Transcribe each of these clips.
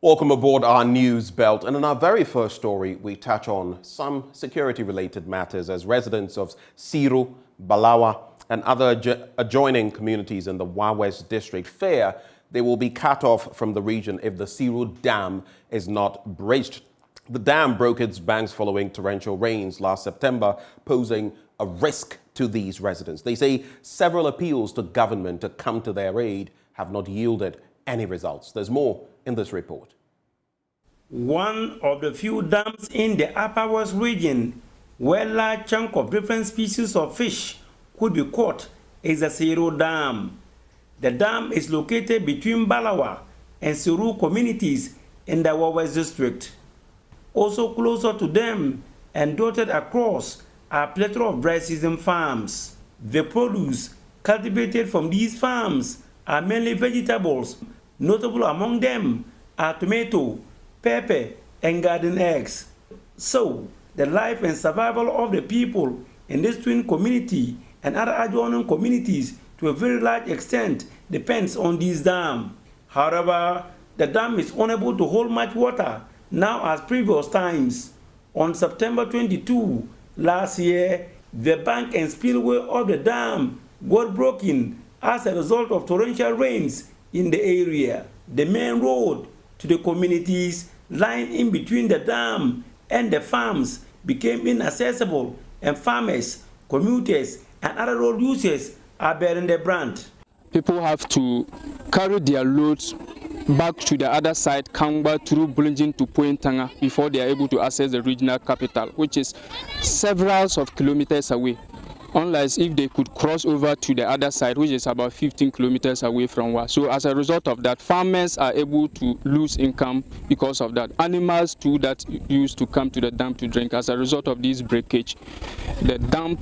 Welcome aboard our news belt. And in our very first story, we touch on some security-related matters as residents of Siiru, Balawa, and other adjoining communities in the West district fear they will be cut off from the region if the Siiru Dam is not bridged. The dam broke its banks following torrential rains last September, posing a risk to these residents. They say several appeals to government to come to their aid have not yielded any results. There's more in this report. One of the few dams in the Upper West region where large chunk of different species of fish could be caught is the Siiru Dam. The dam is located between Balawa and Siiru communities in the West district. Also closer to them and dotted across are a plethora of dry season farms. The produce cultivated from these farms are mainly vegetables. Notable among them are tomato, pepper, and garden eggs. So, the life and survival of the people in this twin community and other adjoining communities to a very large extent depends on this dam. However, the dam is unable to hold much water now as previous times. On September 22 last year, the bank and spillway of the dam got broken as a result of torrential rains in the area. The main road to the communities lying in between the dam and the farms became inaccessible, and farmers, commuters, and other road users are bearing the brunt. People have to carry their loads back to the other side, Kangba, through Bulunjin to Pointanga before they are able to access the regional capital, which is several of kilometers away. Unless if they could cross over to the other side, which is about 15 kilometers away from Wa. So as a result of that, farmers are able to lose income because of that. Animals too that used to come to the dam to drink, as a result of this breakage, the dam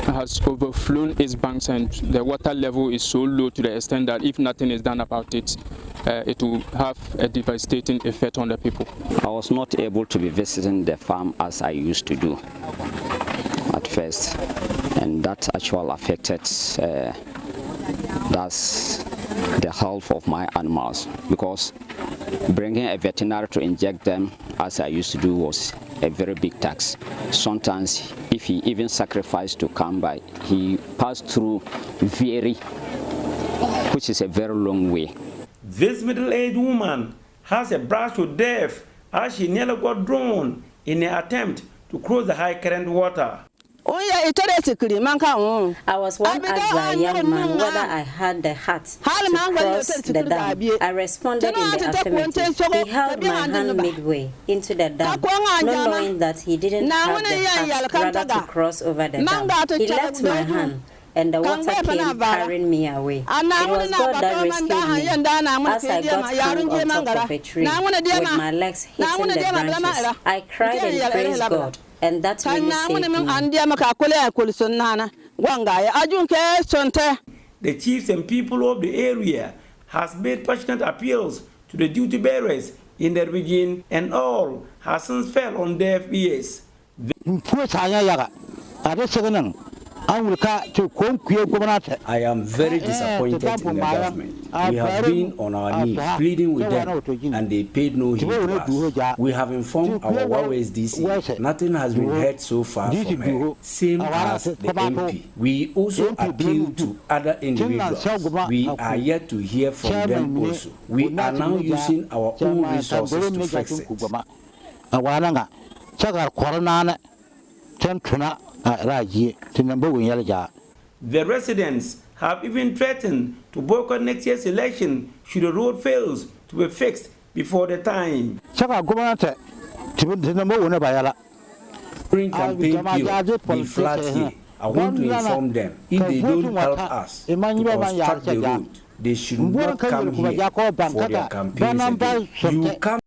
has overflown its banks and the water level is so low to the extent that if nothing is done about it, it will have a devastating effect on the people. I was not able to be visiting the farm as I used to do at first, and that actually affected that's the health of my animals, because bringing a veterinary to inject them as I used to do was a very big tax. Sometimes if he even sacrificed to come by, he passed through which is a very long way. This middle-aged woman has a brush with death as she nearly got drowned in an attempt to cross the high current water. I was once asked by a young man whether I had the heart to cross the dam. I responded in the affirmative. He held my hand midway into the dam, not knowing that he didn't have the heart rather to cross over the dam. He left my hand, and the water came carrying me away. It was God that rescued me as I got hung on top of a tree with my legs hitting the branches. I cried and praised God, and that really saved me. The chiefs and people of the area has made passionate appeals to the duty bearers in the region, and all has since fell on deaf ears. I am very disappointed in the government. We have been on our knees pleading with them, and they paid no heed to us. We have informed our West DC. Nothing has been heard so far from her. Same as the MP. We also appeal to other individuals. We are yet to hear from them also. We are now using our own resources to fix it. The residents have even threatened to boycott next year's election should the road fails to be fixed before the time. During campaign period, we flat here. I want to inform them, if they don't help us to construct the road, they should not come here for their campaigns again. You come